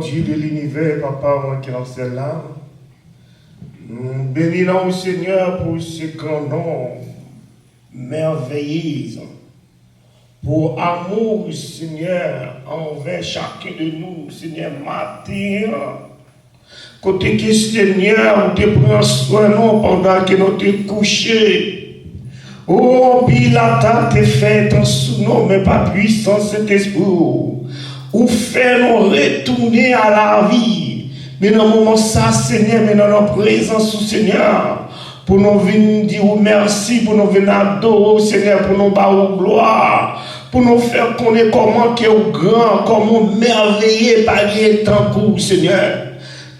Dieu de l'univers, Papa, moi qui en sais là. Nous bénissons au Seigneur pour ce grand nom merveilleux, pour amour, Seigneur, envers chacun de nous, Seigneur, matin. Côté que Seigneur, tu prends soin de nous pendant que nous te couchés. Oh, puis la table est faite en sous nous, mais pas puissant cet esprit. Ou fait nous retourner à la vie. Mais dans le moment ça, Seigneur, mais dans notre présence, Seigneur, pour nous venir dire merci, pour nous venir adorer, Seigneur, pour nous battre gloire, pour nous faire connaître comment tu es grand, comment merveilleux par les temps pour Seigneur.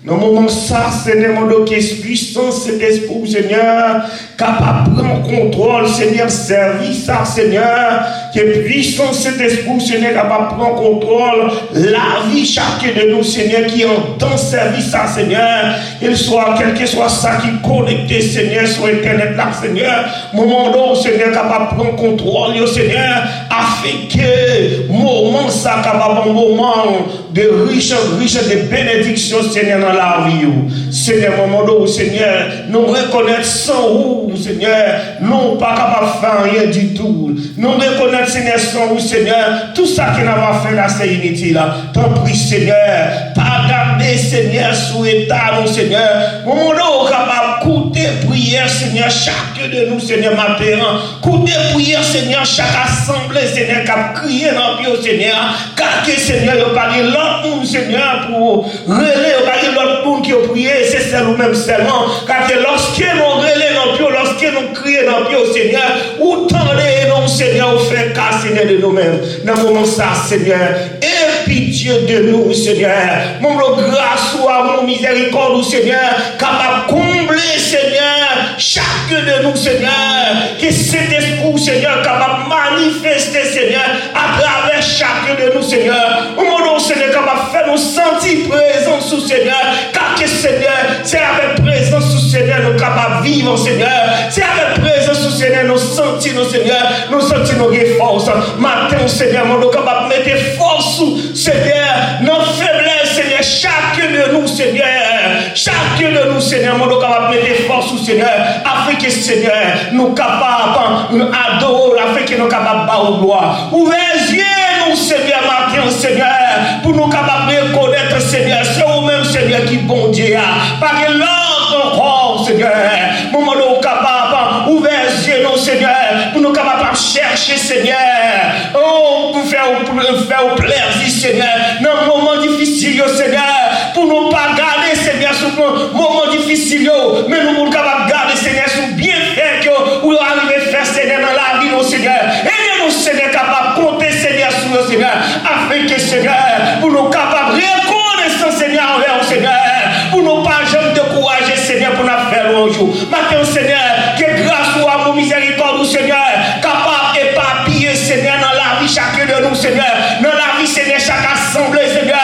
Dans le moment ça, Seigneur, mon Dieu, qui est puissant, cet esprit, Seigneur, capable de prendre contrôle, Seigneur, service ça, Seigneur, qui est puissant, cet esprit, Seigneur, capable de prendre contrôle, la vie, chacun de nous, Seigneur, qui entend service ça, Seigneur, il soit, quel que soit ça qui est connecté, Seigneur, sur Internet là, Seigneur, moment où, Seigneur, capable de prendre contrôle, Seigneur, afin que, moment ça, capable de moment de riche, de bénédiction, Seigneur, dans la vie. Seigneur, moment où, Seigneur, nous reconnaître sans vous, Seigneur, nous pas capable de faire rien du tout. Nous reconnaître, Seigneur, sans vous, Seigneur, tout ça que nous avons fait là, c'est inutile. T'en prie, Seigneur, pas garder, Seigneur, sous état, mon Seigneur. Moment où capable d'écouter prière, Seigneur, chacun de nous, Seigneur, matin. Écouter prière, Seigneur, chaque assemblée, Seigneur, qui a crié dans le pied, Seigneur, car que, Seigneur, il a parlé l'autre monde, Seigneur, pour relayer, il a parlé l'autre monde qui a prié, c'est celle ou même seulement, car que lorsque nous relayer dans le pied, lorsque nous crions dans le pied, Seigneur, autant de nous, Seigneur, vous fait cas, Seigneur, de nous-mêmes. Dans le moment ça, Seigneur, et pitié de nous, Seigneur, mon grâce ou amour, miséricorde, Seigneur, capable de combler, Seigneur, chacun de nous, Seigneur, que cet esprit, Seigneur, capable de manifester, Seigneur, à travers chacun de nous, Seigneur, au moment où, Seigneur, capable de faire nous sentir présents sous Seigneur, car que, Seigneur, c'est avec présence sous Seigneur, nous capables de vivre, Seigneur, c'est avec présence sous Seigneur, nous sentir, nos Seigneur, nous sentir nos forces. Matin, Seigneur, nous capables de mettre force sous Seigneur, nos faiblesses, Seigneur, chacun de nous, Seigneur, chacun de nous, Seigneur, nous capables de mettre force sous Seigneur, afin que, Seigneur, nous capables d'adorer, afin que nous capables de battre gloire. Ouvrez les yeux, nous, Seigneur, matin, Seigneur, pour nous capables de reconnaître, Seigneur, c'est vous-même, Seigneur, qui bon Dieu a. Par que l'ordre encore, Seigneur, moment où nous capables, ouvrez les yeux, nous, Seigneur, pour nous capables de chercher, Seigneur, oh, pour faire plaisir, Seigneur, dans un moment difficile, Seigneur, pour nous pas garder, Seigneur, sur un moment difficile, mais nous sommes capables de garder, Seigneur, sur bien fait que vous arrivez à faire, Seigneur, dans la vie, nos Seigneur. Aidez-nous, Seigneur, capables de compter, Seigneur, sur nous, Seigneur, afin que, Seigneur, pour nous capables de reconnaître, Seigneur, envers nous, Seigneur, pour nous pas jamais décourager, Seigneur, pour nous faire un jour. Maintenant, Seigneur, que grâce ou amour, miséricorde, Seigneur, capable d'éparpiller, Seigneur, dans la vie, chacun de nous, Seigneur, dans la vie, Seigneur, chaque assemblée, Seigneur,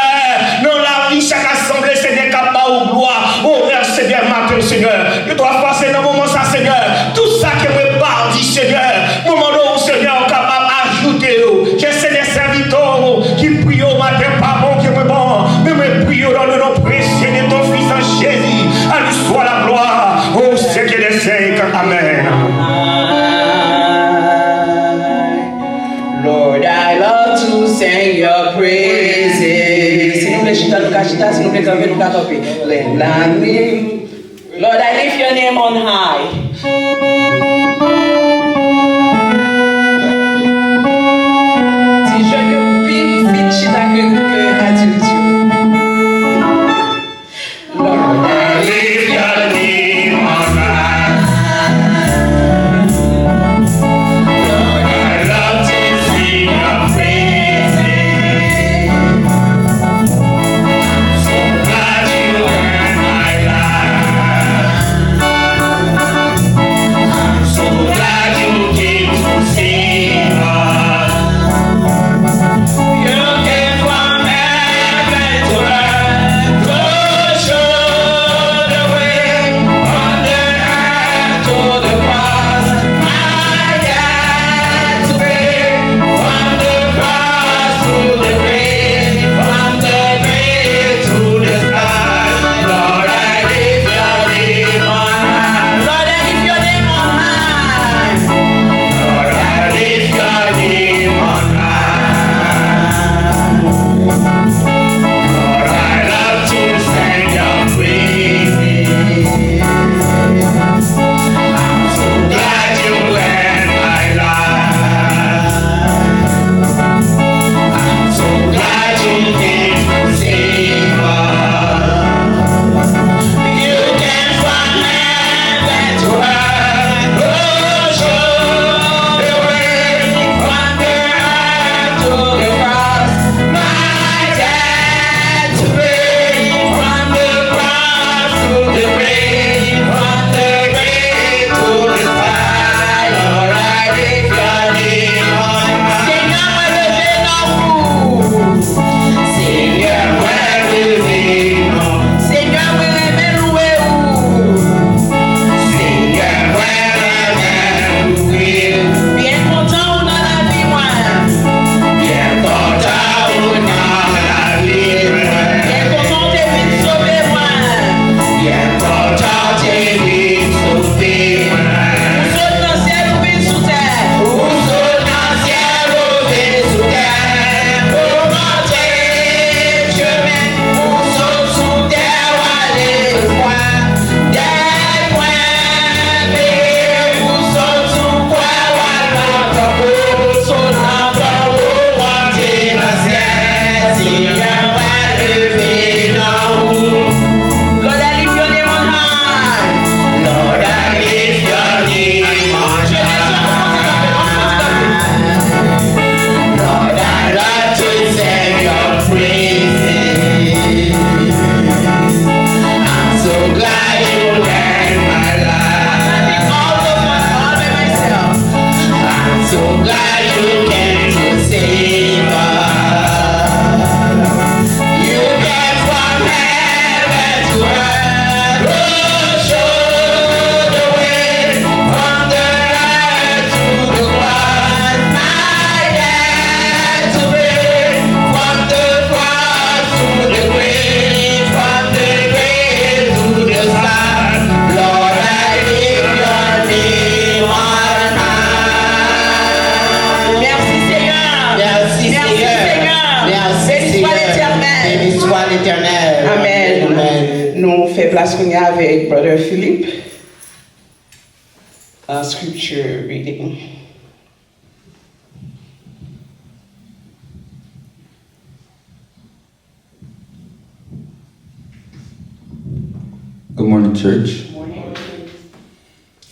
dans la vie, chaque assemblée, Seigneur, capable de gloire, honneur, Seigneur, matin, Seigneur, je dois passer dans le moment, ça, Seigneur, tout ça qui me parle, Seigneur, moment où, Seigneur, capable d'ajouter, j'ai, Seigneur, serviteur, qui prie au matin, pas bon, qui me bon, mais me prie dans le nom précieux de ton Fils en Jésus, à lui soit la gloire, au siècle des siècles, amen. Lord, I love to sing your praises. S'il vous plaît, chita, s'il vous plaît, camper, nous camper. Lord, I lift your name on high. Si je ne purifie, chita, que as-tu dit? Lord, I lift your name on high. Lord, I love to sing your praises. So glad you heard my life. l'Éternel. Amen. Amen. Nous faisons place qu'on y a avec Brother Philippe. Scripture reading. Good morning, church.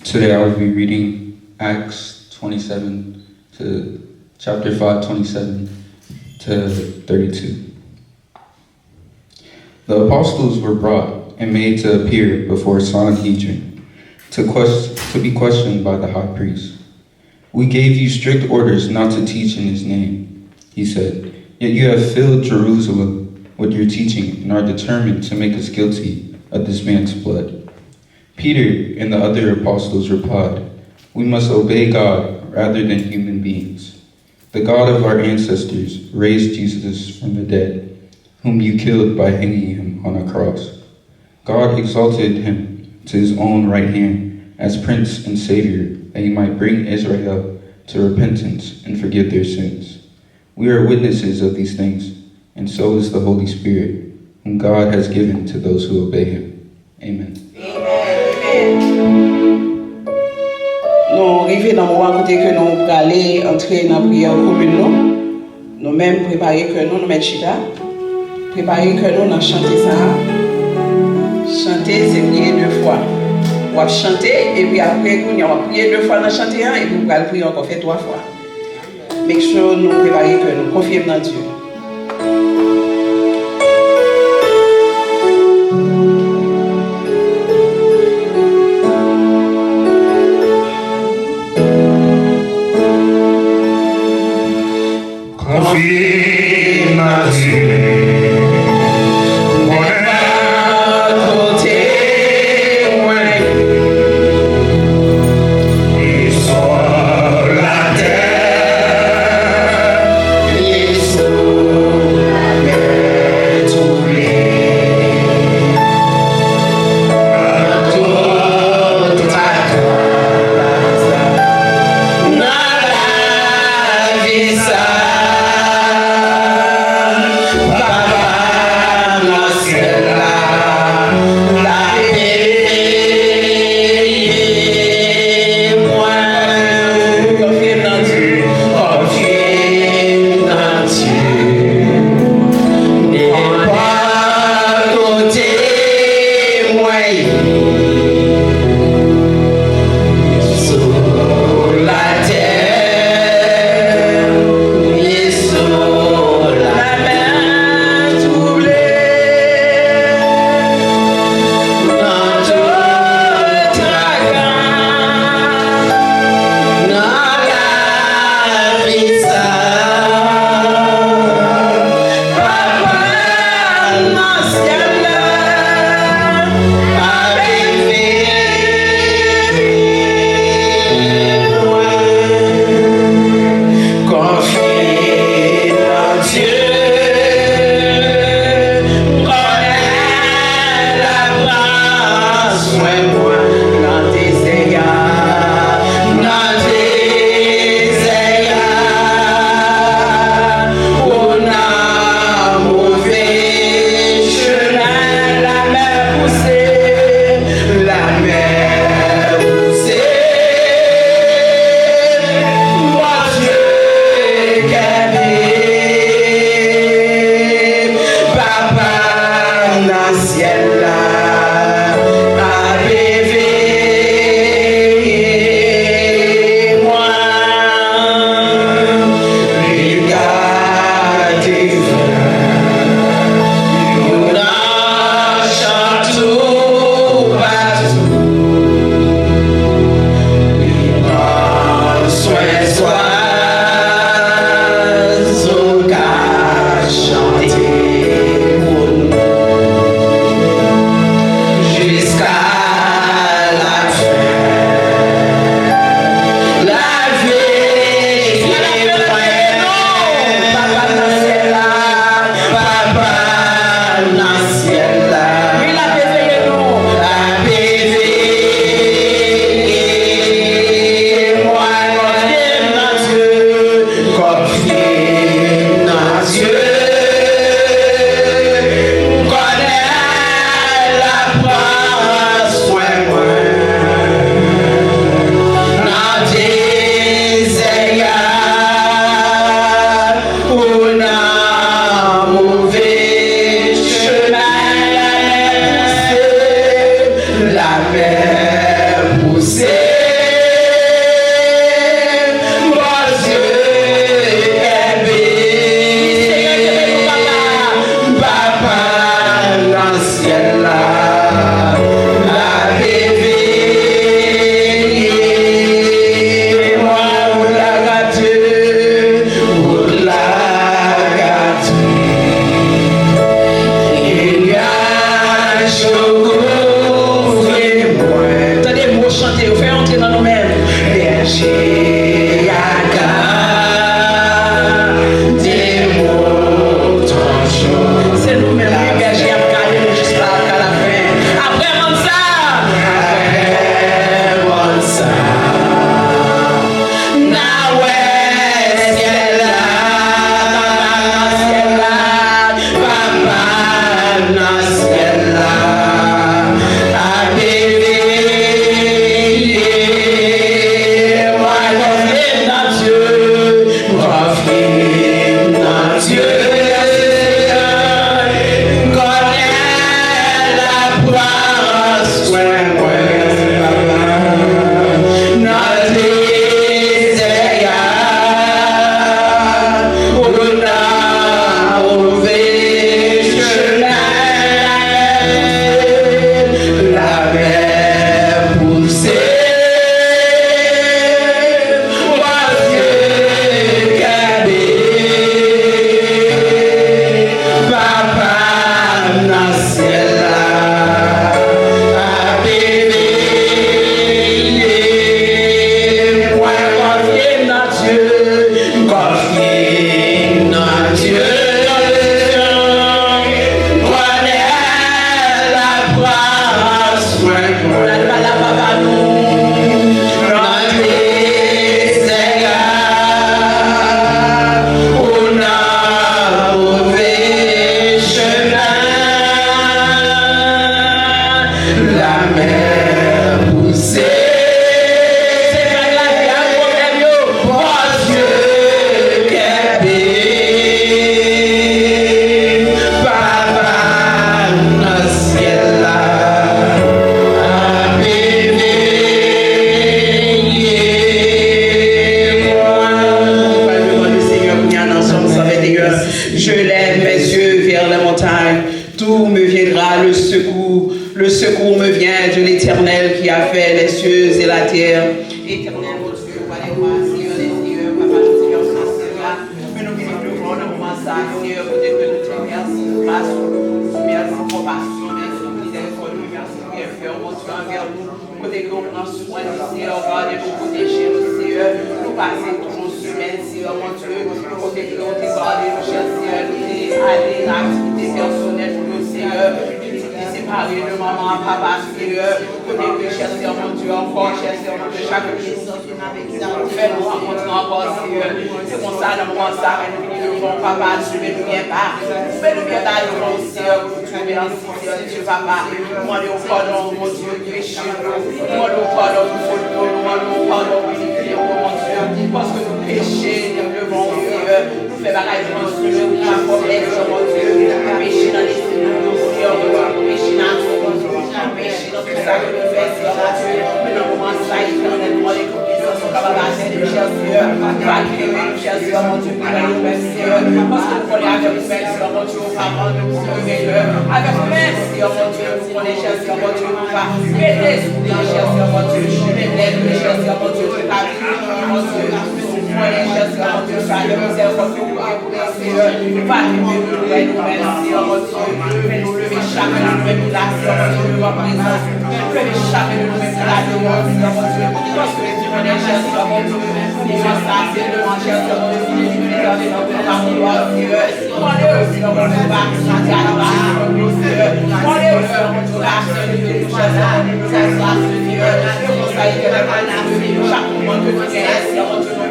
Today I will be reading Acts 27 to chapter 5, 27 to 32. The apostles were brought and made to appear before Sanhedrin to be questioned by the high priest. We gave you strict orders not to teach in his name, he said, yet you have filled Jerusalem with your teaching and are determined to make us guilty of this man's blood. Peter and the other apostles replied, we must obey God rather than human beings. The God of our ancestors raised Jesus from the dead, whom you killed by hanging him on a cross. God exalted him to his own right hand as Prince and Savior, that he might bring Israel to repentance and forgive their sins. We are witnesses of these things, and so is the Holy Spirit, whom God has given to those who obey him. Amen. Nous arrivons dans le moment côté que nous allons entrer dans la prière commune. Nous-mêmes préparer que nous mettons chita. Préparer que nous chanter ça. Chanter, c'est prier 2 fois. On va chanter et puis après, on va prier 2 fois dans chanter et puis on va prier encore fait 3 fois. Make sure nous préparer que nous confions dans Dieu. j'élève mes yeux vers les montagnes. D'où me viendra le secours? Le secours me vient de l'Éternel qui a fait les cieux et la terre. Éternel, mon Dieu, voilà-moi, Seigneur, les cieux, Papa, Seigneur, Seigneur, mais nous venons de voir dans le moment ça, Seigneur, peut-être que nous te remercions, merci pour compassion, merci pour miséricorde, merci pour bienfait, mon Dieu, envers nous, côté que nous prenons soin du Seigneur, regardez-nous, protégez-nous, Seigneur, nous passons toujours semaine, Seigneur, mon Dieu, côté que nous te gardons, cher Seigneur, nous aller dans l'activité personnelle pour nous, Seigneur, séparé de maman, papa, Seigneur, côté que cher Seigneur, mon Dieu, encore, cher Seigneur, mon Dieu, chaque jour, fais-nous rencontrer encore, Seigneur, c'est comme ça, dans le moment ça, nous venons devant papa, tu ne nous viens pas, fais-nous bien d'aller devant, Seigneur, pour Dieu, merci, Seigneur, Dieu, papa, moi, le pardon, mon Dieu, péché, moi, le pardon, moi, le pardon, mon Dieu, parce que nous péchons, nous devons, Seigneur, nous faisons bagaille, mon Dieu, nous avons complexe, mon Dieu, nous péchons dans les Seigneur, nous péchons dans tout, mon Dieu, nous péchons dans tout ça que nous faisons, mon Dieu, mais dans le moment ça, il faut nous demander que nous sommes capables de cher Seigneur, malgré nous, cher Seigneur, mon Dieu, pour la nouvelle Seigneur, parce que nous connaissons avec nous, Seigneur, mon Dieu, vraiment, nous sommes meilleurs, avec nous, Seigneur, mon Dieu, nous connaissons, cher Seigneur, mon Dieu, nous va aider, cher Seigneur, mon Dieu, je m'aide, cher Seigneur, mon Dieu, ta vie, mon Dieu, moi, cher Seigneur, mon Dieu, ça, le miséricorde, Seigneur, pas que nous nous Seigneur, mon Dieu, mais nous lever chaque nous mettre là, Seigneur, mon Dieu, nous en présence, lever chaque nous mettre là, Seigneur, mon Dieu, parce que tu connais, cher Seigneur, mon Dieu, nous ça, c'est le mon cher Seigneur, mon Dieu, nous dans notre vouloir, Seigneur, mon Dieu, Seigneur, mon Dieu, va, Seigneur, mon Dieu, Seigneur, mon Dieu, là, Seigneur, cher Seigneur, Seigneur, le conseil que la chaque moment que tu es, Seigneur, mon Dieu, nous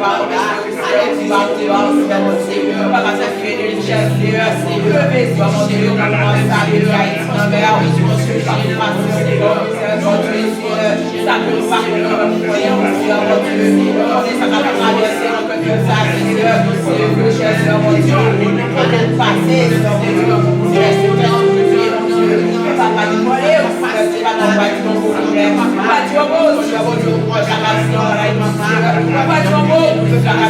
va, tu vas, mon Dieu, Papa, ça fait de cher Seigneur, levez, Seigneur, mon Dieu, dans le monde, ça fait envers, mon Dieu, ça fait passer, Seigneur, mon Dieu, ça peut nous parler, mon Dieu, mon Dieu, ça va traverser notre cœur, ça, Seigneur, le cher Seigneur, mon Dieu, nous pouvons passer, Seigneur, mon Dieu, Papa, nous voulons, c'est pas dans le ton problème, pas de bon, je vais vous dire, ça va se faire, pas de bon, je vais faire la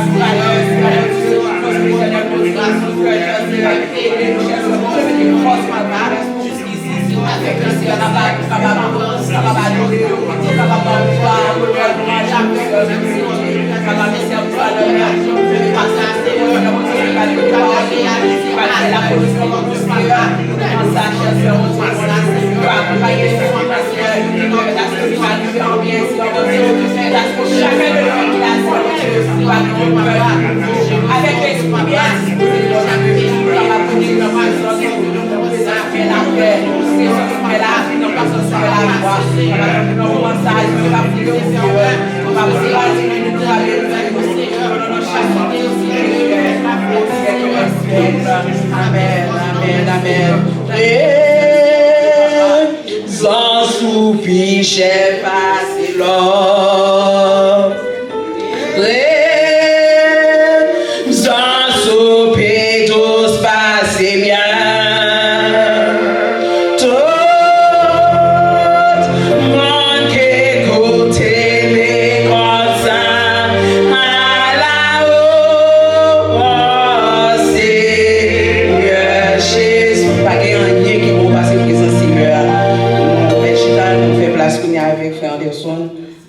avec l'expérience, amen, amen, amen. Sans soupir, chef, passé l'or. Sans soupir, tout se passe bien.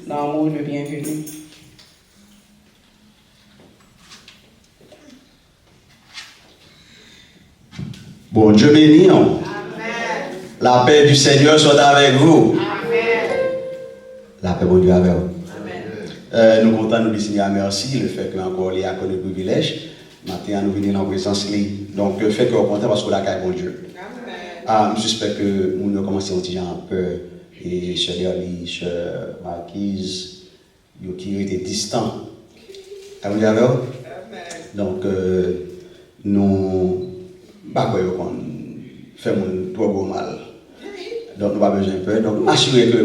Dans le bienvenu. Bon Dieu béni. La paix du Seigneur soit avec vous. Amen. La paix de Dieu avec vous. Nous comptons nous désigner à merci le fait que encore il y a connu le privilège. Maintenant nous venons en présence donc le fait qu'on est content parce qu'on a qu'à bon Dieu. Je suspecte que nous commençons à dire un peu et chez Léonie, chez Marquise, qui étaient distants. Vous avez vu? Donc nous faisons trop beau mal. Donc nous n'avons pas besoin de peur. Donc assurez que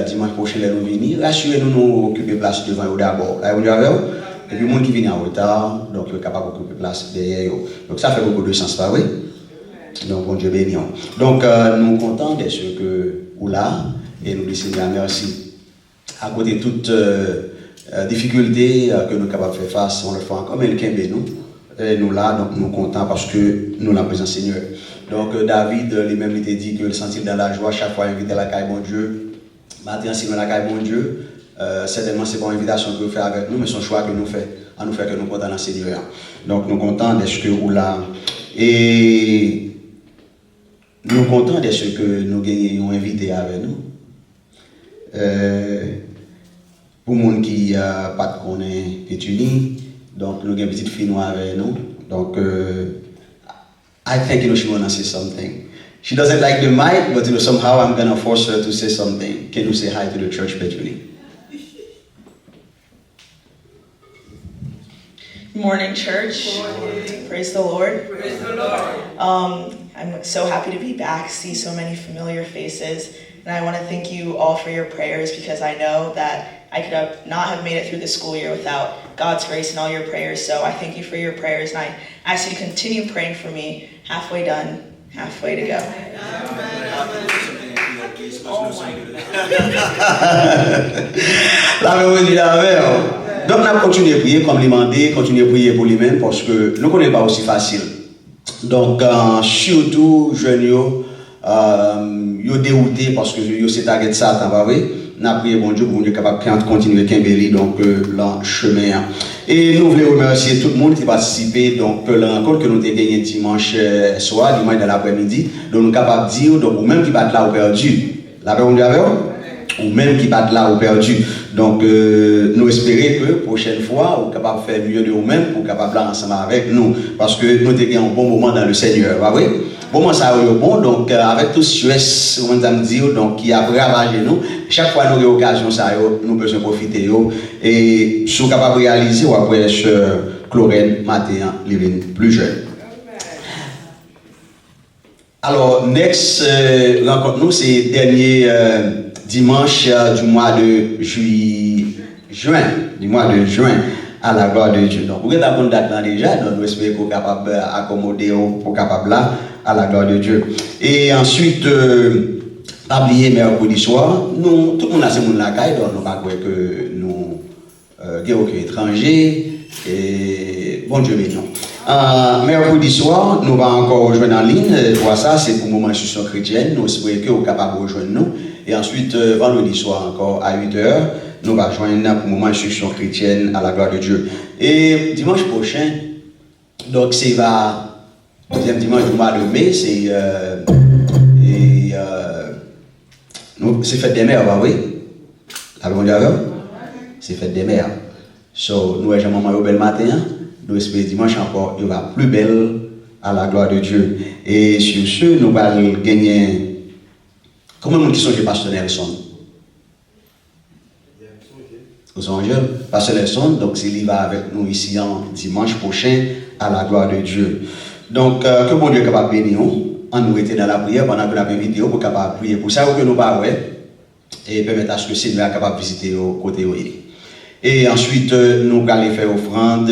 dimanche prochain nous venir, assurez-nous nous occuper place devant vous d'abord. Vous avez vu? Et puis les gens qui viennent en retard, donc ils sont capables d'occuper place derrière eux. Donc ça fait beaucoup de sens, pas vrai? Donc bon Dieu béni. Donc nous sommes contents de ce que vous là et nous décidons à merci. À côté de toute difficulté que nous sommes capables de faire face, on le fait encore, mais le Kembe nous, nous là, donc nous contents parce que nous la présence Seigneur. Donc David, lui-même, il t'a dit que le sentir dans la joie, chaque fois invité à la caille bon Dieu. Maintenant, si nous la caille bon Dieu, certainement c'est pas une invitation que vous faites avec nous, mais c'est un choix que nous faisons, à nous faire que nous contents dans le Seigneur. Donc nous contents de ce que vous là. Et nous contents de ce que nous gagnons invité avec nous. Pour les gens qui n'ont pas de Pétunie, donc nous avons une petite fille noire avec nous. Donc, I think she want to say something. She doesn't like the mic, but somehow I'm going to force her to say something. Can you say hi to the church, Pétunie? Good morning, church. Morning. Praise the Lord. Praise the Lord. I'm so happy to be back, see so many familiar faces. And I want to thank you all for your prayers because I know that I could not have made it through the school year without God's grace and all your prayers. So I thank you for your prayers and I ask you to continue praying for me. Halfway done, halfway to go. Donc, on a continué à prier comme demandé, continuer à prier pour lui-même parce que nous ne connaissons pas aussi facile. Donc, surtout, jeunes, yo dérouté parce que yo c'est target Satan, pas vrai? On a prié bon Dieu pour nous capable de continuer Kimbeli donc le chemin. Et nous voulons remercier tout le monde qui a participé donc la rencontre que nous avons gagnée dimanche soir, dimanche dans l'après-midi. Donc nous sommes capables de dire donc ou même qui battent là ou perdu. La paix ou même qui battent là ou perdu. Donc nous espérons que prochaine fois vous êtes capable de faire mieux de vous-même pour capable là ensemble avec nous parce que nous avons un bon moment dans le Seigneur, pas vrai? Bon, ça est bon, donc avec tout ce stress, on va dire, donc qui a ravagé nous, chaque fois nous avons l'occasion, nous pouvons profiter et si nous sommes capables de réaliser, ou après Chlorène, Mathéa, Livine, plus jeune. Alors, next rencontre nous, c'est dernier dimanche du mois de juin, à la gloire de Dieu. Donc, vous êtes à bonne date là déjà, donc nous espérons qu'on est capable d'accommoder pour capable là, à la gloire de Dieu. Et ensuite, pas oublier mercredi soir, nous, tout le monde a ce monde la caille, donc nous ne pouvons pas que nous avons aucun étranger, et bon Dieu béni. Mercredi soir, nous allons encore rejoindre en ligne, pour ça, c'est pour le moment institution chrétienne, nous espérons que vous êtes capable de rejoindre nous. Et ensuite, vendredi soir encore à 8h, nous allons rejoindre pour le moment institution chrétienne à la gloire de Dieu. Et dimanche prochain, donc c'est deuxième dimanche du mois de mai, c'est fête des mères, oui. C'est fête des mères. So, nous avons un moment bel matin, nous espérons dimanche encore, il va plus belle à la gloire de Dieu. Et sur ce, nous allons gagner. Comment nous disons que Pasteur Nelson? Aux anges, Pasteur Nelson, donc il va avec nous ici en dimanche prochain à la gloire de Dieu. Donc, que bon Dieu est capable de bénir nous, en nous était dans la prière pendant que nous avons une vidéo pour capable prier pour ça, que nous pas et permettre à ce que Seigneur est capable de visiter au côté où il est. Et ensuite, nous allons faire offrande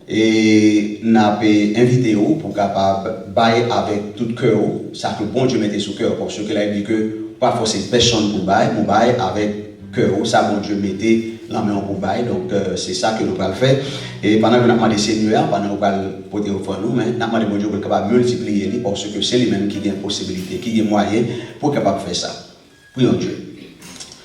et nous avons invité pour capable bailler avec tout cœur, ça que bon Dieu mettait sous cœur, parce que là il dit que pas forcément personne pour bailler avec cœur, ça bon Dieu mettait la main pour bailler, donc c'est ça que nous allons faire. Et pendant que nous avons demandé Seigneur, pendant que nous allons porter offrande nous, mais nous avons demandé bon Dieu pour capable multiplier parce que c'est lui-même qui a une possibilité, qui a moyen pour capable faire ça. Prions Dieu.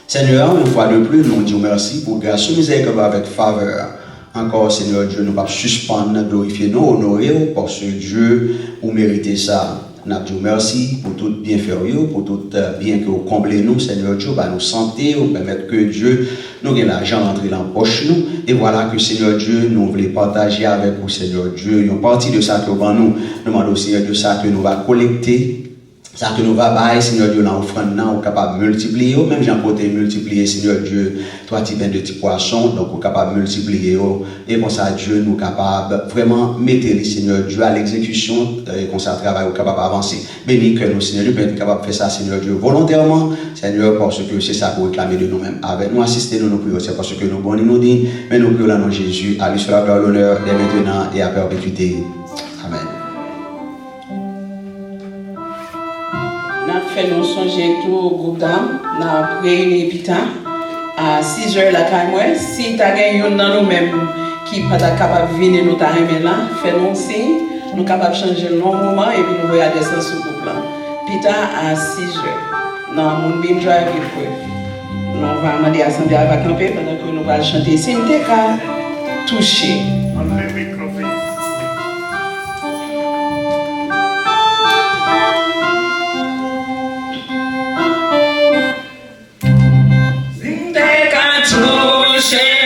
Seigneur, une fois de plus, nous disons merci pour grâce et miséricorde avec faveur. Encore, Seigneur Dieu, nous ne pouvons pas suspendre, glorifier nous, honorer, parce que Dieu, vous méritez ça. Nous disons merci pour tout bien faire, pour tout bien que vous comblez nous, Seigneur Dieu, par nos santé, vous permettre que Dieu nous ait l'argent rentré dans la poche nous. Et voilà que Seigneur Dieu, nous voulons partager avec vous, Seigneur Dieu, une partie de ça que vous nous demandons, Seigneur Dieu, ça que nous va collecter. Ça que nous va bailler, Seigneur Dieu, dans l'offrande, nous capable de multiplier, même j'en côté multiplier, Seigneur Dieu, toi tu viens de petits poissons, donc nous capable de multiplier, et comme ça, Dieu, nous capable vraiment mettre les Seigneur Dieu à l'exécution, et comme ça, le travail, nous capable d'avancer. Béni que nous, Seigneur Dieu, peut être capable de faire ça, Seigneur Dieu, volontairement, Seigneur, parce que c'est ça pour réclamer de nous-mêmes. Avec nous, assister, nous prions, c'est parce que nous bons nous dit, mais nous prions dans le nom de Jésus, à lui soit la gloire, l'honneur, dès maintenant et à perpétuité. Amen. Nous avons fait nos songer tout au groupe d'âme. Nous avons réuni Pita à 6h la caille. Si tu as gagné dans nous-mêmes qui pas capable de venir nous t'aimer là, fais-nous signe, nous capables de changer le moment et puis nous voyons descendre sur le plan. Peter à 6 heures, dans mon bin drive, nous allons demander à Assemblée à camper pendant que nous allons chanter. Si nous sommes touchés. Thank you.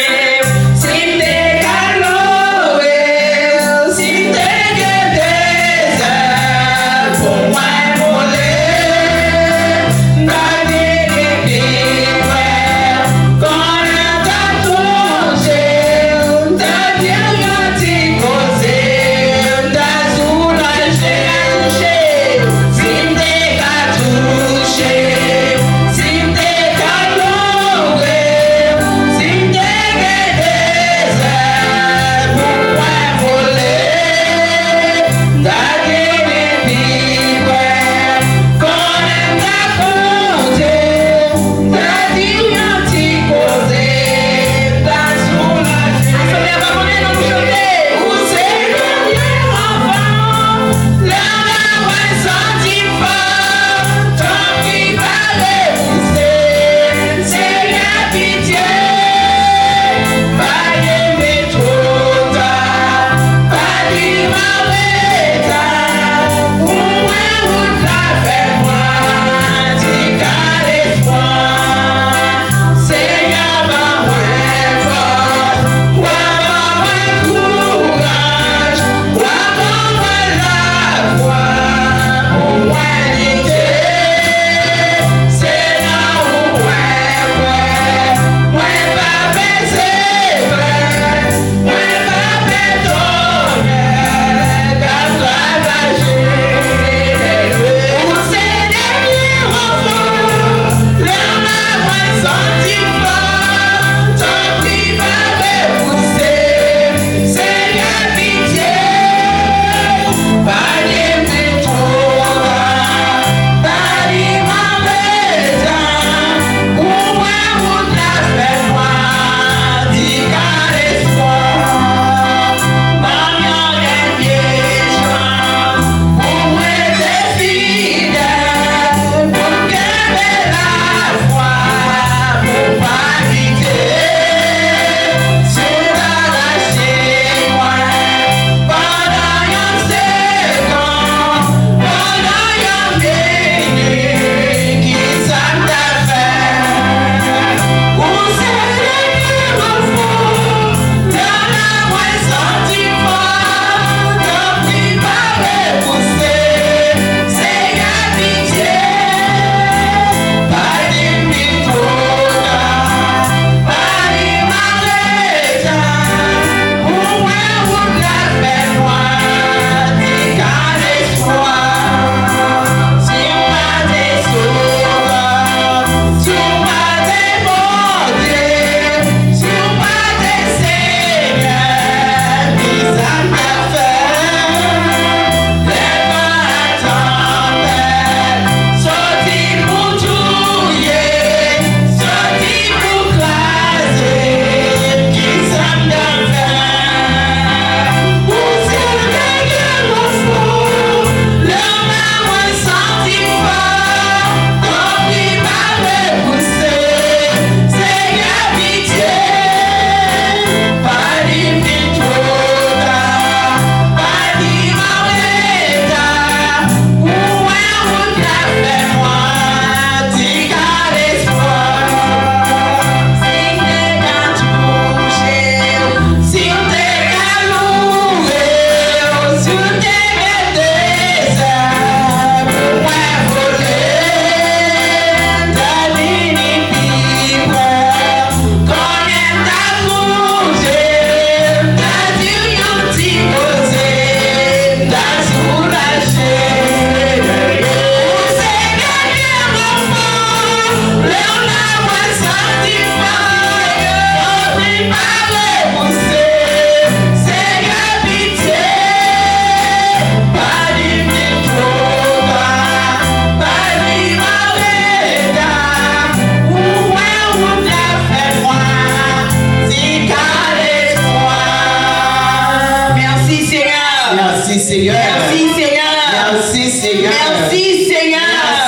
Seigneur. Merci Seigneur.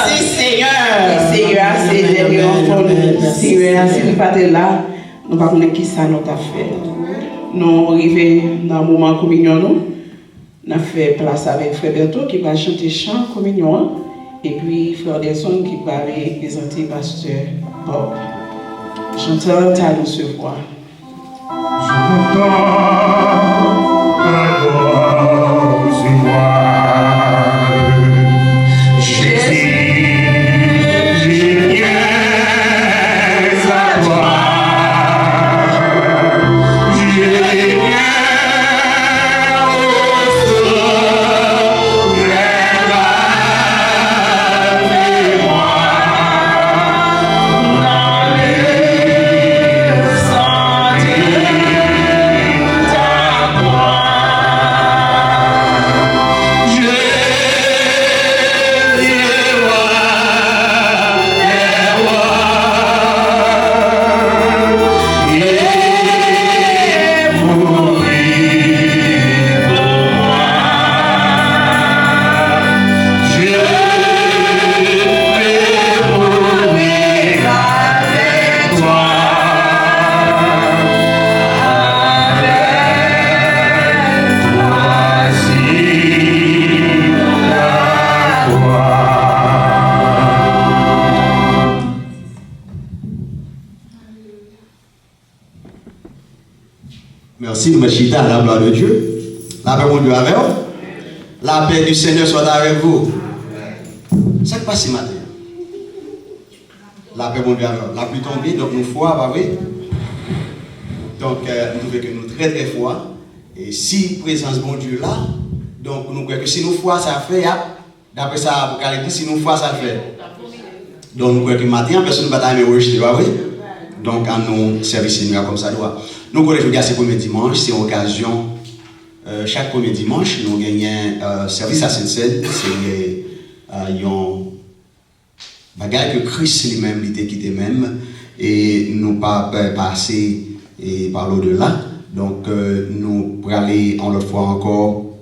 Merci Seigneur. Seigneur, c'est derrière enfant nous. Seigneur, si nous pas là, nous ne savons pas qui ça nous a fait. Nous arrivons dans le moment de communion, nous avons fait place avec Frère Berthaud qui va chanter chant communion. Et puis Frère Delson qui va représenter Pasteur Bob. Chanteur, ta douce voix. Je t'entends, la gloire, c'est moi. Jésus, je viens à toi. Je viens au sol, lève-moi. Dans le sentier ta gloire. Je viens voir les rois et mourir pour moi. Je vais mourir avec toi. Merci, nous mettons à la gloire de Dieu. La paix de Dieu avec vous. La paix du Seigneur soit avec vous. Ça qui passe ce matin. La paix de Dieu avec vous. La pluie tombée, donc nous foi, pas vrai? Donc nous trouvons que nous très très foi. Et si présence bon Dieu là, donc nous croyons que si nous foi ça fait, d'après ça, Apocalypse, si nous foi ça fait. Donc nous croyons que matin, personne ne va t'aimer rejeter, pas vrai? Donc à nous servir Seigneur comme ça doit. Nous connaissons aujourd'hui ce premier dimanche, c'est une occasion. Chaque premier dimanche, nous gagnons service à Sainte-Seine. C'est un bagage que Christ lui-même était quitté même et nous pas passer par l'au-delà. Donc nous pour aller en l'autre fois encore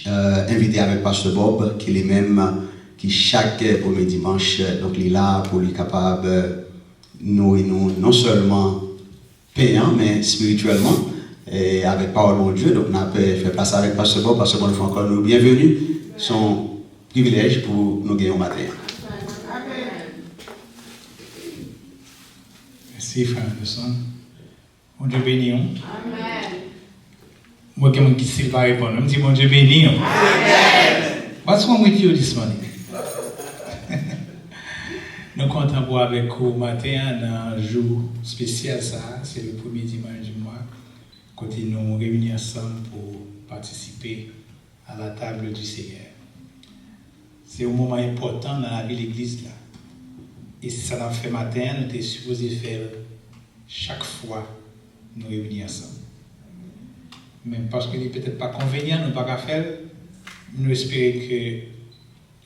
inviter avec Pasteur Bob qui est même qui chaque premier dimanche donc il est là pour lui capable nous non seulement payant mais spirituellement et avec parole de Dieu. Donc, on a fait place avec Pasteur Bob, parce que nous encore nous bienvenue. C'est un privilège pour nous gagner au matin. Merci, frère Anderson. Bon Dieu béni. Amen. Moi, qui ne sais pas répondre, je me dis bon Dieu béni. Amen. What's wrong with you this morning? Nous comptons pour avec vous matin dans un jour spécial, ça, c'est le premier dimanche du mois. Côté nous réunis ensemble pour participer à la table du Seigneur. C'est un moment important dans la vie de l'Église là. Et si ça l'a fait matin, nous sommes supposés faire chaque fois nous réunir ensemble. Même parce qu'il n'est peut-être pas convenient, nous ne pouvons pas faire, nous espérons que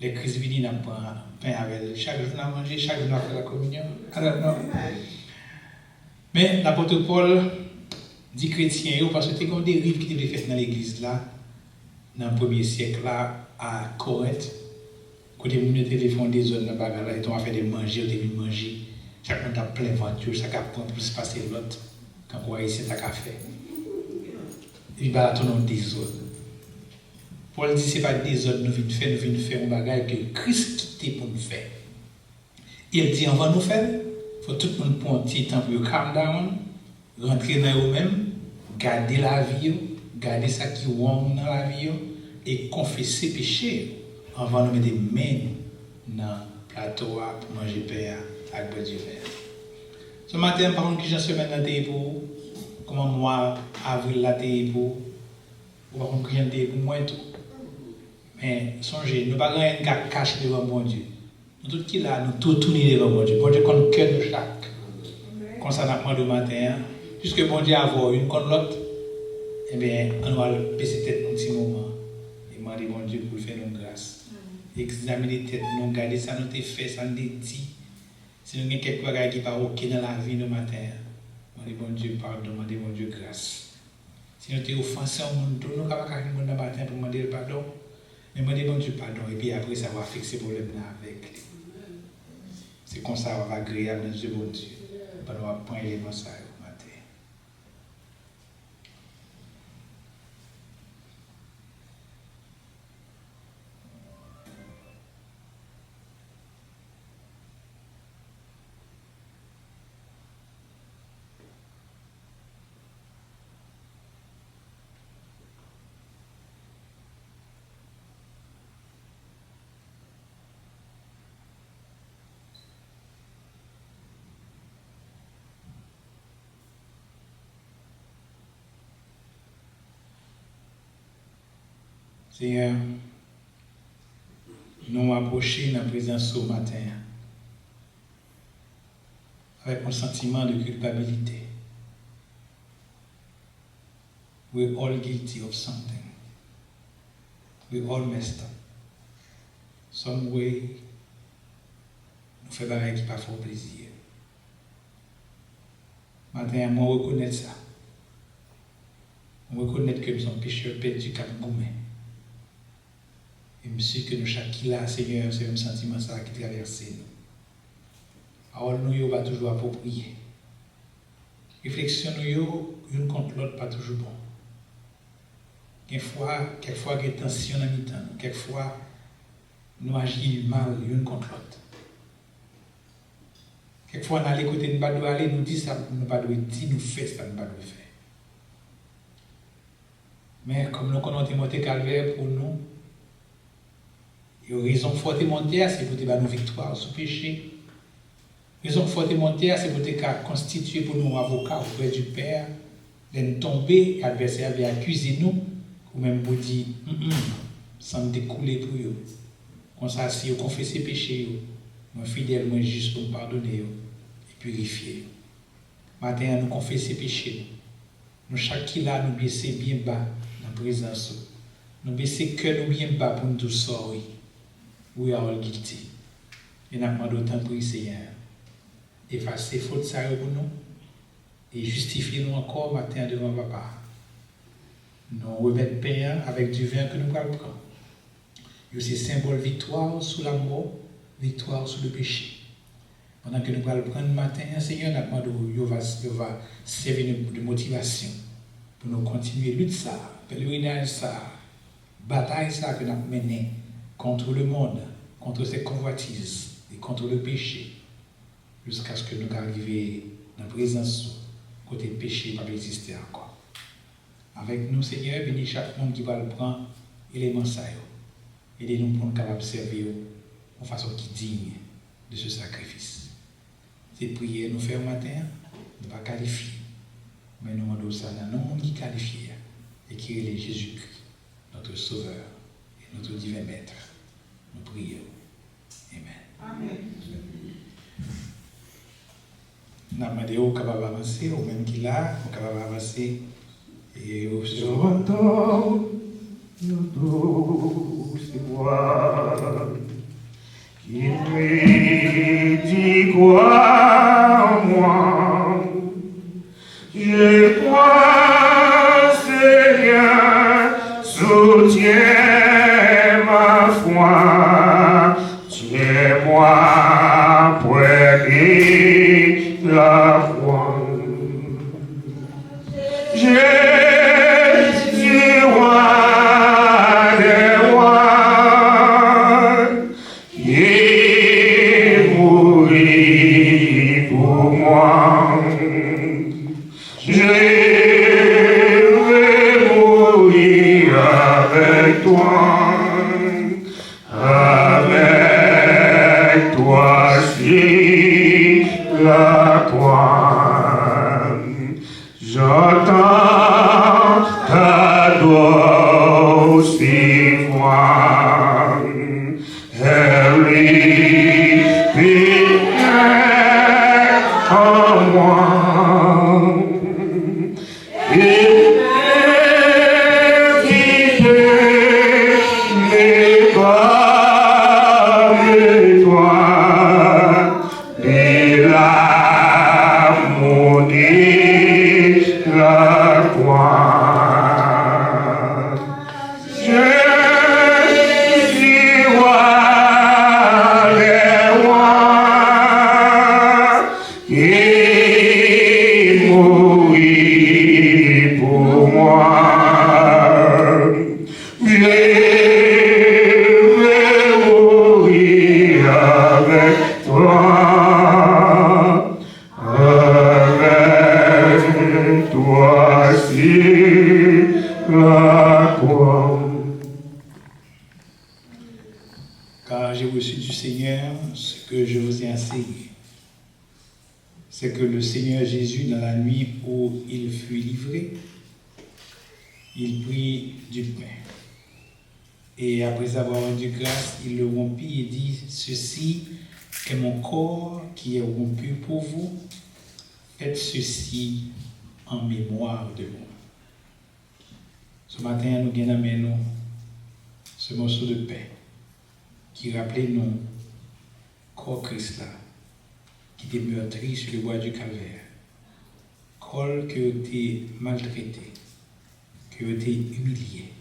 les Christ viennent n'ont pas pain avec elle. Chaque jour, nous avons mangé, chaque jour, nous avons fait la communion. Alors, non. Mais l'apôtre Paul dit chrétien, parce que c'est comme des rives qui étaient faites dans l'église là, dans le 1er siècle là, à Corinthe. Quand ils ont téléphone des zones dans bagarre là, ils ont fait des manger, ils ont manger. Chaque monde a plein de voitures, ça a pour se passer l'autre. Quand on voit ici, ça a fait. Et bien, là, tout le monde désordre. Paul dit, ce n'est pas désordre, nous venons faire un bagage que Christ quitté pour nous faire. Il dit, on va nous faire. Il faut tout le monde prendre un petit temps pour calm down, rentrer dans eux-mêmes, garder la vie, garder ça qui est dans la vie, et confesser péché avant de mettre des mains dans le plateau pour manger pain avec le Dieu. Ce matin, par contre, qui j'en semaine dans le pour comment moi, avril, la pour ou on crie pour moi et tout. Mais songez, nous ne pouvons pas cacher devant mon Dieu. Nous tous qui là, nous tous tourner devant mon Dieu. Bon Dieu connaît le cœur de chaque. Comme ça, nous avons demandé matin, puisque bon Dieu a une contre l'autre, eh bien, on va baisser tête un petit moment et demander bon Dieu pour faire nos grâces. Examiner tête, nous garder ça, nous fait ça, nous dit. Si nous avons quelque chose qui n'est pas OK dans la vie de matin, demandez bon Dieu pardon, demandez bon Dieu grâce. Si nous avons offensé au monde, nous ne pouvons pas faire le matin pour demander pardon. Mais moi, bon Dieu, pardon. Et puis après, ça va fixer le problème là avec lui. C'est comme ça, on va agréable dans Dieu, bon Dieu. On va prendre l'élément ça au matin. Seigneur, nous approchons dans la présence ce matin avec un sentiment de culpabilité. We're all guilty of something. We all messed up. Some way, nous faisons des choses qui ne pas font plaisir. Matin, moi, reconnaître ça. On reconnaît que nous sommes pécheurs perdus cap gourmet. Et monsieur que nous chaque là, Seigneur, c'est un sentiment ça qui traverse nous. Alors nous va toujours approprier. Réflexion nous une contre l'autre pas toujours bon. Quelquefois il y a tension dans le temps. Quelquefois nous agissons mal une contre l'autre. Quelquefois on a l'écouter nous pas doit aller nous dit ça nous pas doit dire nous fait ça nous pas doit faire. Mais comme nous connaissons monter calvaire pour nous, et raison forte monter, c'est pour nous victoire sur péché. Raison forte monter, c'est pour nous constituer pour nous avocats auprès du Père, de nous tomber, l'adversaire vient accuser nous, ou même pour dire, sans découler pour eux. Comme ça, si vous confessez péché, moi fidèle, moi juste pour pardonner et purifier. Maintenant, nous confessons péché. Nous, chaque qui là, nous baisser bien bas dans la présence. Nous baisser que nous bien bas pour nous tous sortir. We are all guilty. Et nous avons d'autant pour Seigneur. Effacer faute ça pour nous et justifier nous encore matin devant Papa. Nous remettre pain avec du vin que nous allons prendre. C'est symbole victoire sous la mort, victoire sous le péché. Pendant que nous allons prendre le matin, Seigneur, nous va servir de motivation pour nous continuer lutte ça, pèlerinage ça, bataille ça que nous avons menée contre le monde, contre ses convoitises et contre le péché, jusqu'à ce que nous arrivions dans la présence côté péché pas exister encore. Avec nous, Seigneur, bénis chaque monde qui va le prendre, élément ça. Aidez-nous pour nous capables de servir de façon qui digne de ce sacrifice. C'est prier nous faire matin, ne pas qualifier, mais nous demandons ça dans le monde qui qualifie et qui est Jésus-Christ, notre Sauveur et notre divin Maître. Nous prions. Amen. Nous avons demandé au capable avancer, au même qu'il a, au capable avancer. Et au J'entends une douce voix qui me dit quoi en moi. Je crois, Seigneur, soutiens ma foi. Tiens-moi près de la foi. J'entends ta douce voix, elle vit en moi. Et quitte mes pas de toi, et là. car j'ai reçu du Seigneur ce que je vous ai enseigné. C'est que le Seigneur Jésus, dans la nuit où il fut livré, il prit du pain. Et après avoir rendu grâce, il le rompit et dit, « Ceci est mon corps qui est rompu pour vous. Faites ceci en mémoire de moi. » Ce matin, nous gagnons nous ce morceau de pain qui rappelait nous corps Christ là, qui était meurtri sur le bois du calvaire, corps qui a été maltraité, qui a été humilié,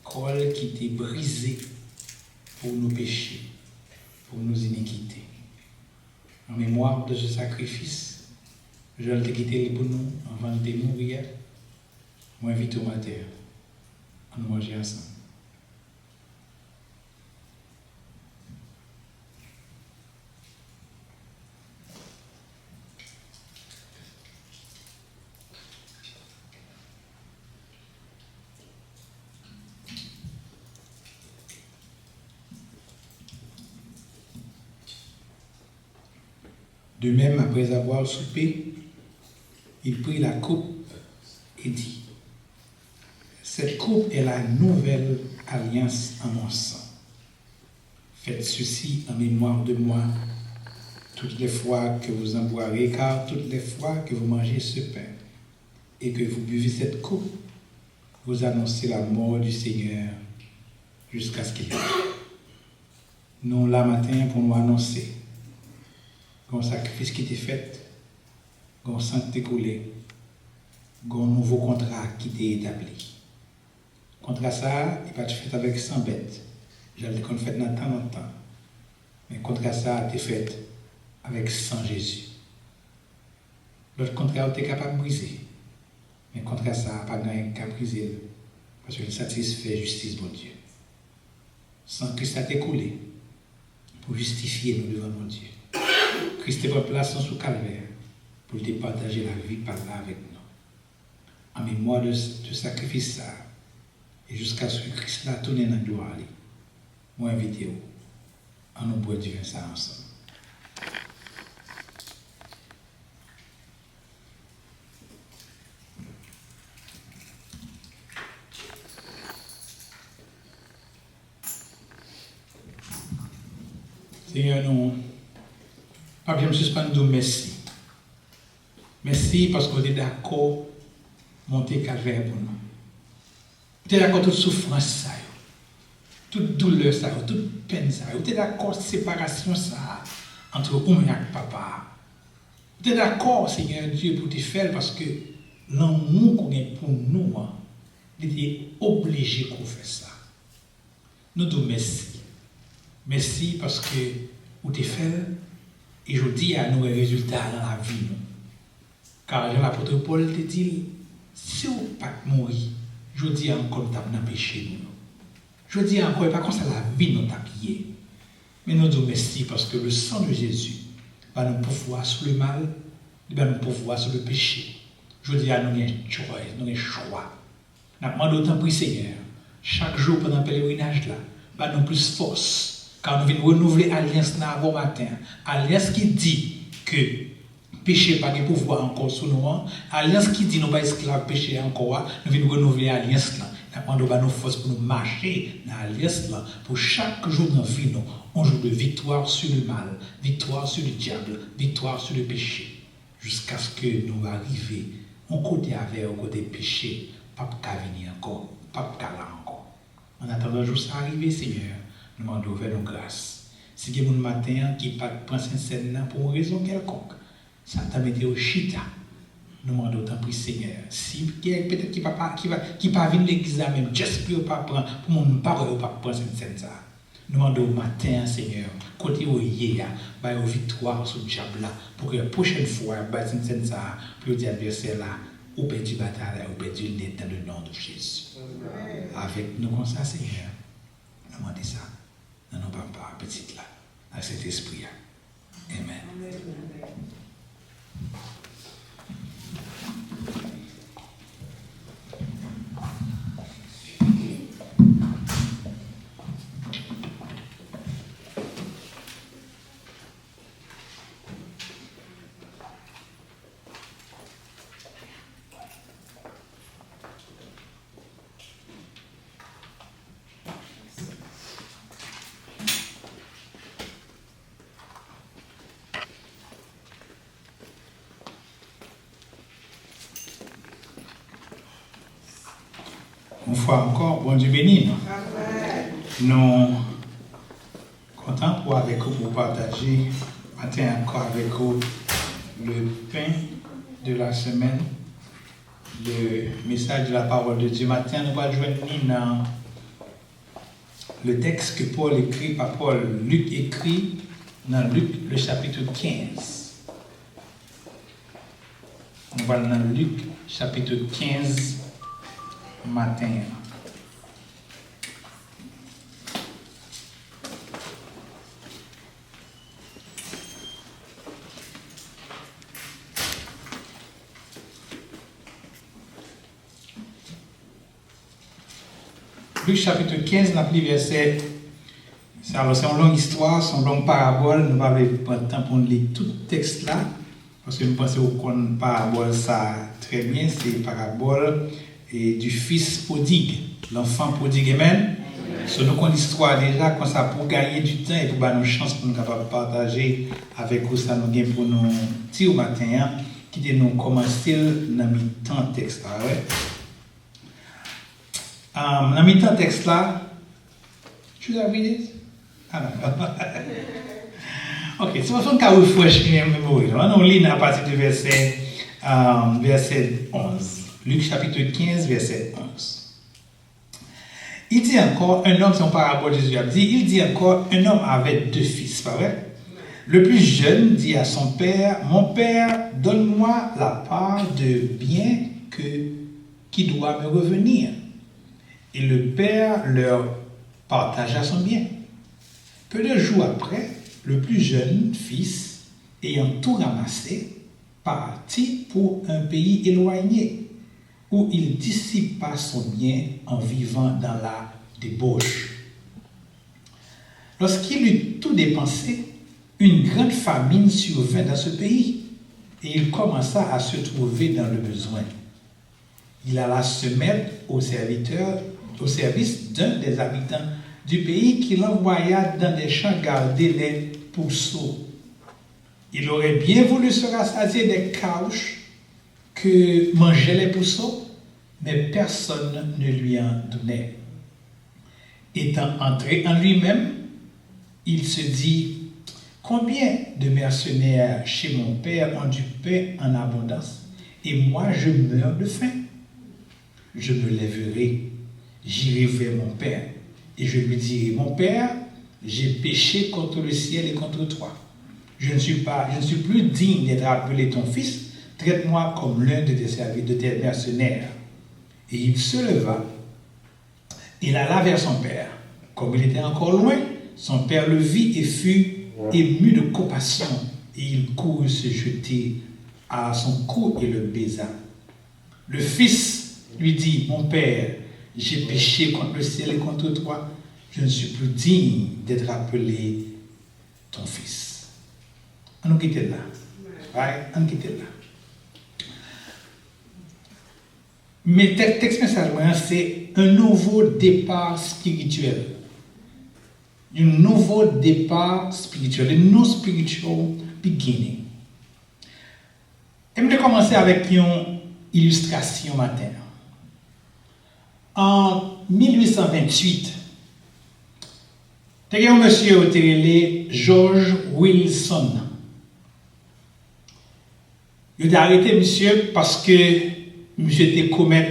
corps qui était brisé pour nos péchés, pour nos iniquités. En mémoire de ce sacrifice, je l'ai quitté pour nous avant de mourir. Moi, invite au matin à nous manger ensemble. De même, après avoir soupé, il prit la coupe et dit, « Cette coupe est la nouvelle alliance en mon sang. Faites ceci en mémoire de moi toutes les fois que vous en boirez, car toutes les fois que vous mangez ce pain et que vous buvez cette coupe, vous annoncez la mort du Seigneur jusqu'à ce qu'il vienne. » Nous, là matin, pour nous annoncer un sacrifice qui était fait, un sang qui était coulé, un nouveau contrat qui était établi. Le contrat ça, il n'est pas fait avec 100 bêtes. J'allais qu'on fait dans temps en temps. Mais le contrat ça a été fait avec 100 Jésus. L'autre contrat était capable de briser. Mais le contrat ça n'a pas qu'à briser parce qu'il satisfait justice, bon Dieu. Sans Christ a été coulé pour justifier nous devant mon Dieu. Christ est en place sous calvaire pour te partager la vie par là avec nous. En mémoire de sacrifice ça, et jusqu'à ce que Christ l'a tourné dans la gloire, moi invite vous à nous boire du vin ça ensemble. Seigneur, nous, Papa, je me suspends de merci. Merci parce que vous êtes d'accord monter calvaire pour nous. Vous êtes d'accord toute souffrance, ça, toute douleur, ça, toute peine, ça. Vous êtes d'accord séparation, ça, entre vous et papa. Vous êtes d'accord, Seigneur Dieu, pour te faire parce que l'amour qu'on a pour nous, il est obligé qu'on fasse ça. Nous disons merci. Merci parce que vous te faites. Et je dis à nous les résultats dans la vie. Car l'apôtre Paul te dit, si vous ne pas mourir, je dis encore que nous avons péché. Je dis encore, pas comme ça la vie nous a pillé. Mais nous disons merci parce que le sang de Jésus va nous pouvoir sur le mal, il va nous pouvoir sur le péché. Je dis à nous, nous avons un choix. Nous demandons autant pour Seigneur, chaque jour pendant le pèlerinage là, va nous plus force. Car nous venons renouveler l'alliance avant matin. Alliance qui dit que péché pas de pouvoir encore sur nous. Alliance qui dit que nous pas esclaves péché encore. Nous venons renouveler l'alliance là. Nous avons nos forces pour nous marcher dans l'alliance là. Pour chaque jour dans la vie, on joue de victoire sur le mal, victoire sur le diable, victoire sur le péché. Jusqu'à ce que nous arrivions au côté avec, au côté péché. Pas qu'à venir encore, pas qu'à là encore. En attendant juste arriver, Seigneur. Nous demandons vers nos grâces. Si il y a un matin qui ne prend cette scène pour une raison quelconque, ça t'a mis au chita. Nous demandons autant pour Seigneur. Si peut-être qui va venir l'église même, juste pour pas prendre, pour mon parole pas prendre cette scène ça. Nous demandons au matin, Seigneur, côté où il y a, bah une victoire sur le diable là, pour que la prochaine fois, bah cette scène ça, pour dire adversaire là, ou perdu bataille, ou perdu le dans le nom de Jésus. Avec nous comme ça, Seigneur, nous demandons ça. Dans nos papas, petites là, à cet esprit-là. Amen. fois encore, bon Dieu béni. Nous contents pour avec vous pour partager matin encore avec vous le pain de la semaine, le message de la parole de Dieu. Matin, nous allons joindre dans le texte que Paul écrit, par Paul, Luc écrit dans Luc le chapitre 15. On va dans Luc chapitre 15 matin. Luc chapitre 15, on a pris verset. C'est une longue histoire, c'est une longue parabole. Nous n'avons pas le temps pour lire tout le texte là, parce que nous pensons qu'on parabole ça très bien. C'est une parabole du fils prodigue, l'enfant prodigue. Amen. So, nous avons l'histoire déjà, comme ça, pour gagner du temps et pour avoir une chance pour nous capables partager avec vous ça, nous avons pour nous dire au matin, qui nous commencer dans le temps texte là. Ouais. Dans le temps texte là, tu l'as vu? Ah non. Ok, c'est pour ça qu'on a refraîchi ma mémoire. On lit à partir du verset 11. Luc chapitre 15, verset 11. Il dit encore, un homme, c'est une parabole de Jésus a dit, il dit encore, un homme avait 2 fils, pas vrai? Le plus jeune dit à son père, mon père, donne-moi la part de bien qui doit me revenir. Et le père leur partagea son bien. Peu de jours après, le plus jeune fils, ayant tout ramassé, partit pour un pays éloigné, où il dissipa son bien en vivant dans la débauche. Lorsqu'il eut tout dépensé, une grande famine survint dans ce pays, et il commença à se trouver dans le besoin. Il alla se mettre au service d'un des habitants du pays qui l'envoya dans des champs garder les pourceaux. Il aurait bien voulu se rassasier des caouches que mangeaient les pourceaux, mais personne ne lui en donnait. Étant entré en lui-même, il se dit, combien de mercenaires chez mon père ont du pain en abondance, et moi je meurs de faim. Je me lèverai, j'irai vers mon père, et je lui dirai, mon père, j'ai péché contre le ciel et contre toi. Je ne suis plus digne d'être appelé ton fils. Traite-moi comme l'un de tes mercenaires. Et il se leva, il alla vers son père. Comme il était encore loin, son père le vit et fut ému de compassion. Et il courut se jeter à son cou et le baisa. Le fils lui dit, mon père, j'ai péché contre le ciel et contre toi. Je ne suis plus digne d'être appelé ton fils. On nous quitte là. Ouais, on quitte là. Mais texte message, c'est un nouveau départ spirituel. Un nouveau départ spirituel, a new spiritual beginning. Et je vais commencer avec une illustration matin. En 1828, il y a un monsieur au télé, George Wilson. Il a arrêté monsieur parce que monsieur était commis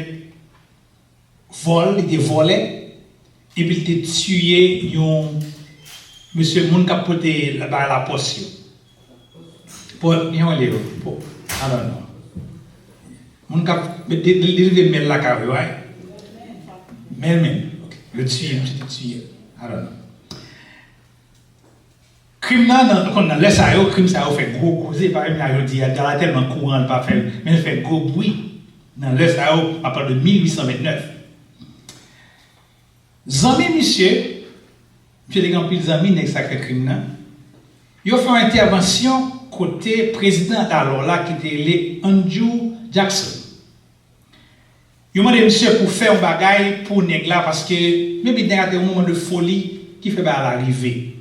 vol, il était volé, et puis il était tué un monsieur moun qui a porté la potion. Pour I don't know. Moun qui a dérivé mel la cave, ouais. Mel. Le tué, c'était tué. I don't know. Crime dans le SAO, crime ça fait gros causer, par exemple, il dit, il y a tellement courant, pas faire, mais il fait gros bruit. Dans le SAO, à partir de 1829. Zami, monsieur des grands amis, n'est-ce pas crime, il a fait une intervention côté président alors là, qui était Andrew Jackson. Il a demandé monsieur pour faire un bagage pour négla parce que, même il y a un moment de folie qui fait à l'arrivée.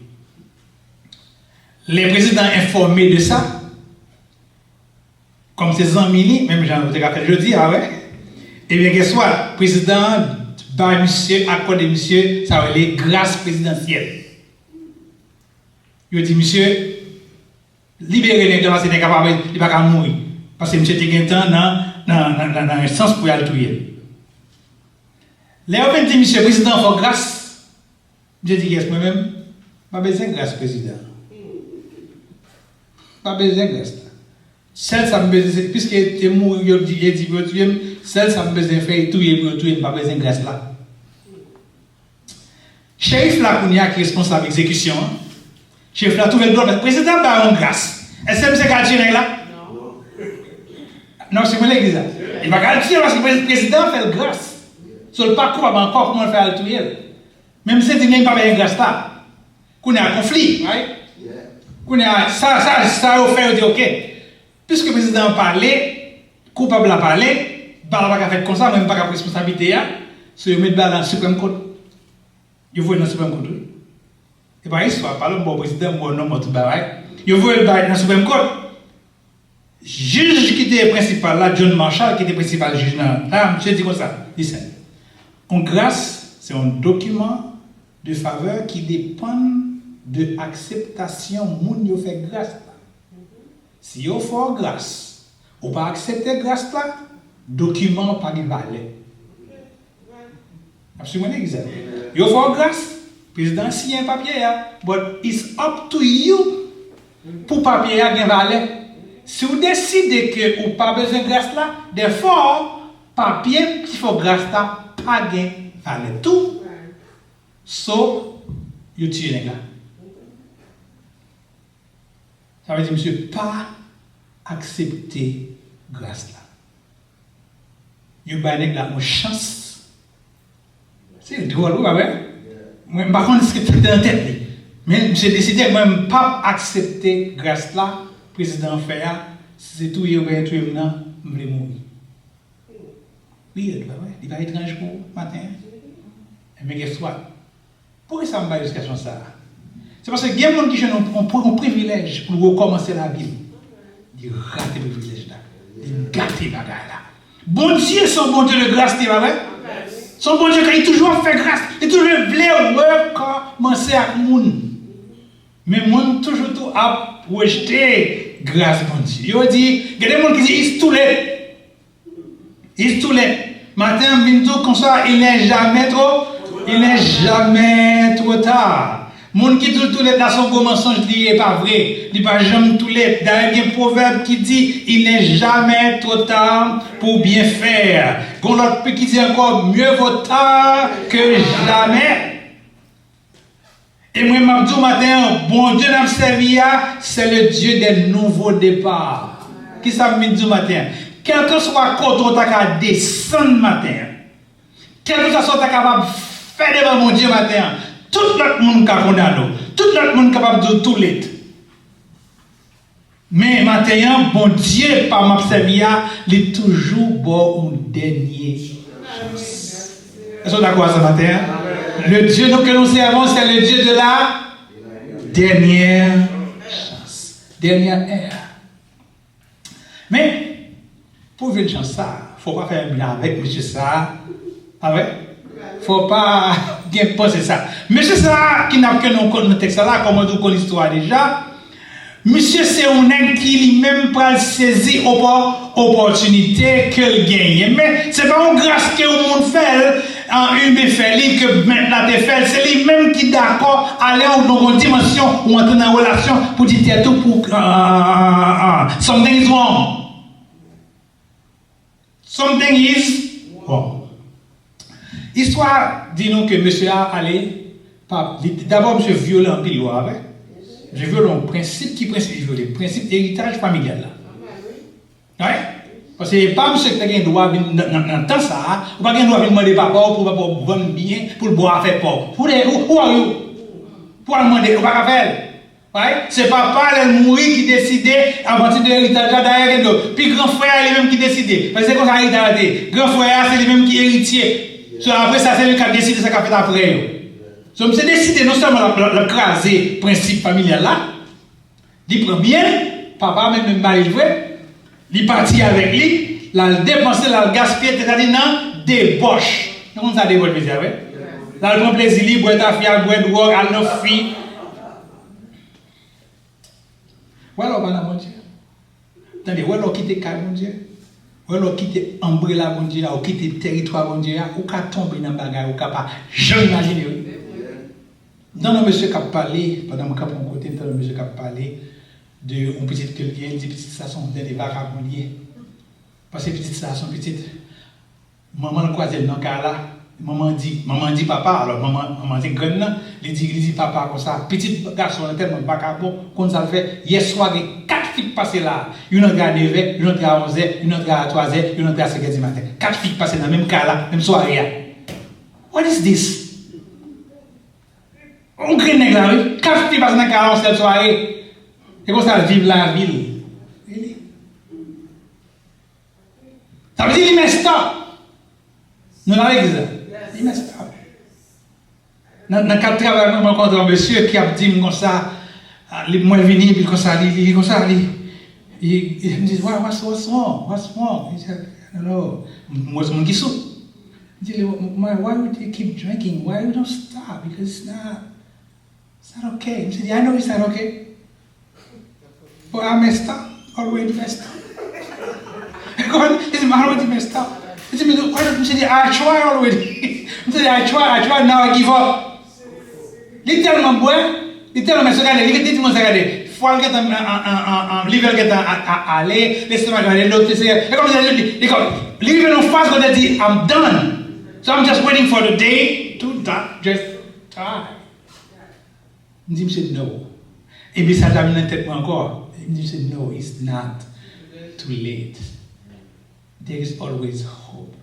Les présidents informés de ça, comme ces amis, même Jean-Pierre fait jeudi, ah ouais, et bien, qu'est-ce soit, président bah monsieur, accordé monsieur, ça va les grâces présidentielles. Il dit, monsieur, libérez les gens, parce qu'il n'est capable, il n'est pas mourir. Parce que monsieur était temps dans un sens pour y aller tuer. Léo dit, monsieur le président, il faut grâce. Je dis, yes, moi-même, pas besoin de grâce, président. Pas besoin de grâce. Celle ça me besoin, puisque tu es mort, il dit, celle ça me besoin de faire tout, pas besoin de grâce là. Chef là, qui est responsable de l'exécution, chef là, tout le monde, le président n'a pas grâce. Est-ce que c'est quartier là? Non, c'est moi l'église. Il va garantir parce que le président fait grâce. Sur le parcours, encore comment faire le tout. Même si tu n'as pas bien grâce là, qu'on a un conflit, qu'on a ça au fait, on dit ok. Puisque le président parlait, coupable a parlé, il n'a pas fait comme ça, même pas de responsabilité, c'est de mettre dans le Suprême Court. Il faut dans le Suprême Court. Et par histoire, par le bon président, bon nom, tout bagaille. Il faut le dans le Suprême Court. Juge qui était principal là, John Marshall, qui était principal juge là, monsieur dit comme ça, dit ça. Une grâce, c'est un document de faveur qui dépend de l'acceptation moun yo fait grâce. Si vous faites grâce, ou pas accepter grâce là, document pas de valeur. Absolument exact. Vous faites grâce, président signe un papier, but it's up to you pour papier a gain valeur. Si vous décidez que vous pas besoin de grâce là, des fois papier qui faut grâce là pas gain valeur tout. Sauf vous tuez les gars. Ça veut dire, monsieur, pas accepter grâce là. Vous avez une chance. C'est drôle, vous voyez? Moi, par contre, ce que tu as en tête. Mais monsieur décidé, moi, pas accepter grâce là, président fait, c'est tout, il va être maintenant, je vais mourir. Oui, il va être étrange pour le matin. Mais qu'est-ce que pourquoi ça me va jusqu'à ça? C'est parce que il y a des gens qui ont un privilège pour recommencer la vie. Ils ratent le privilège là. Ils gâtent les bagages là. Bon Dieu, son bon Dieu de grâce, tu vois, vrai? Son bon Dieu, quand il toujours fait grâce, il toujours voulait recommencer à moun. Mais moun toujours tout a rejeté grâce, bon Dieu. Il dit, il y a des gens qui disent, it's too late. It's too late. Matin, bientôt, comme ça, il n'est jamais trop tard. Moun qui dit tout les dans son gros mensonge dit n'est pas vrai, il n'est pas jamais tout les. D'ailleurs, il y a un proverbe qui dit il n'est jamais trop tard pour bien faire. Qu'on l'autre qui dit encore mieux vaut tard que jamais. Et moi, je dis matin, bon Dieu n'a servi à, c'est le Dieu des nouveaux départs. Qui ça me dit matin? Quel que soit quand on t'a descendre matin, quel que soit ta capable de faire devant mon Dieu matin. Tout le monde est condamné. Tout le monde est capable de tout l'être. Mais maintenant, bon Dieu, par ma servia, il est toujours bon une dernière chance. Est-ce que vous êtes d'accord ce matin? Le Dieu que nous servons, c'est le Dieu de la dernière chance. Dernière ère. Mais, pour vivre une chance, il ne faut pas faire un bien avec M. ça. Avec? Il ne faut pas bien penser ça. Monsieur ça, qui n'a que notre texte là, comme on dit l'histoire déjà, monsieur c'est un homme qui lui-même peut saisir opportunité qu'il gagne. Mais ce n'est pas une grâce que le monde fait, un fait, que maintenant tu fais, c'est lui-même qui est d'accord à aller dans une dimension ou entrer dans une relation pour dire tout pour something is wrong. Something is wrong. Histoire dit-nous que monsieur a allé, d'abord monsieur violent puis loi avec, je violent le principe qui principe violé, principe héritage familial là. Ouais? Parce que pas monsieur qui a un droit dans temps ça, ou pas un droit de demander papa pour vendre bien, pour le boire faire pauvre. Pour demander, ou pas faire. Ouais? C'est papa le mourir qui décidait à partir de l'héritage là derrière. Puis grand frère lui-même qui décidait. Parce que c'est comme ça l'héritage. Grand frère c'est lui-même qui est héritier. Après ça, c'est lui qui a décidé ce qu'il a fait après. Donc, c'est décidé non seulement de craser le principe familial là, il prend bien, papa même mal joué, il partit avec lui, il a dépensé, il a gaspillé, c'est-à-dire non, débauche. Comment ça dévoile plaisir, ouais? Là, le plaisir libre, boire ta fille, boire de drogue, à nos filles. Voilà, on va mon Dieu. Attendez, voilà, on quitte Caille, mon Dieu. Voilà, on quitte Umbrella, mon Dieu, on quitte territoire, mon Dieu, on peut tomber dans le bagage, on peut pas jamais imaginer. Non, non, monsieur qui a parlé, pendant que je suis côté, monsieur qui a parlé de une petite quelqu'un, une petite station, des vagabonds liés. Parce que petite station, petite. Maman le croisait dans le cas là. Maman dit papa, alors maman dit grand, il dit papa comme ça. Petit garçon tellement vagabond, qu'on ça le fait. Hier soir, il y a 4 filles passées là. Une entrée à 9h, une entrée à 11h, une entrée à 3h, une entrée à 5h du matin. 4 filles passées dans le même cas là, même soirée. What is this? On crée nègre là, oui. 4 filles passées dans le cas là, cette soirée. Et comme ça, vivre la ville. Ça veut dire qu'il met stop. Nous dans l'église. Il met stop. Dans le cadre de travail, je rencontre un monsieur qui a dit comme ça, moi je viens, puis comme ça, il me dit, what's wrong? What's wrong? He said, I don't know. Moi, je suis soupe. Il dit, why would you keep drinking? Why you don't stop? Because it's not okay. He said, I know it's not okay. But I messed up. Already messed up. He said, I already messed up. He said, I tried already. He said, I tried, now I give up. Littéralement, littéralement, regardez, foie qui est en liver qui est à aller, l'estomac qui est à aller, l'autre, c'est comme ça, liver en face, quand elle dit, I'm done. So I'm just waiting for the day to just die. Il dit, monsieur, no. Et puis ça t'a mis dans la tête encore. Il dit, no, it's not too late. There is always hope.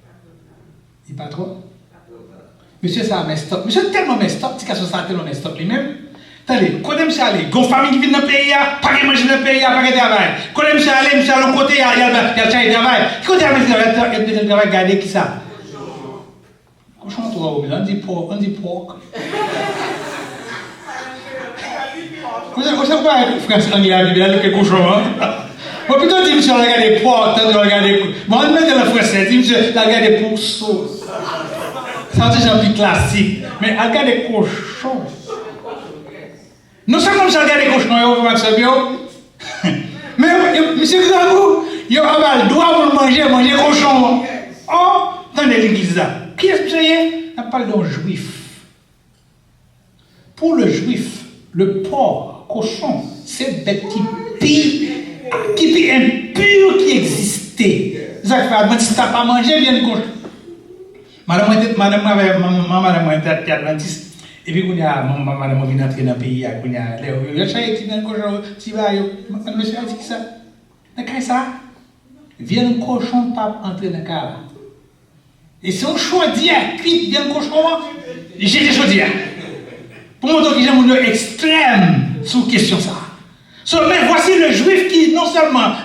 Il pas trop? Monsieur, ça m'a stop. Monsieur, tellement m'a stop, si quelque chose ça tellement m'a stop lui-même. Attendez, quand monsieur allé, gon famille qui vient dans le pays, pas de manger dans le pays, pas de travail. Quand monsieur allé, monsieur à l'autre côté, il y a le travail. Qui côté monsieur travail, regardez qui ça? Cochon, toi, on dit porc. Vous savez pas, frère, anglais à Bible, il y a cochon, hein? Bon, plutôt, dit monsieur, regardez porc, tant de regarder. Bon, on met dans le français, dit monsieur, regardez pour sauce. Ça, c'est un peu classique. Mais regardez cochon. Non seulement je regarde les cochons, vous m'acceptez, mais monsieur Grangou, il a le droit pour manger cochon. Oh, dans l'église là. Qui est-ce que c'est? On parle d'un juif. Pour le juif, le porc, cochon, c'est bête qui est impur qui existait. Ça fait, si tu n'as pas mangé, viens de cochon. Madame était adventiste. Et puis, quand il y a madame qui vient entrer dans le pays, quand il y a les chats qui viennent cochon, si va, monsieur a dit ça. Dans ça, vient un cochon pas entrer dans le cas. Et si on choisit à cuire bien cochon, j'ai des choisi. Pour montrer que j'ai un extrême sur question ça. Mais voici le juif qui non seulement a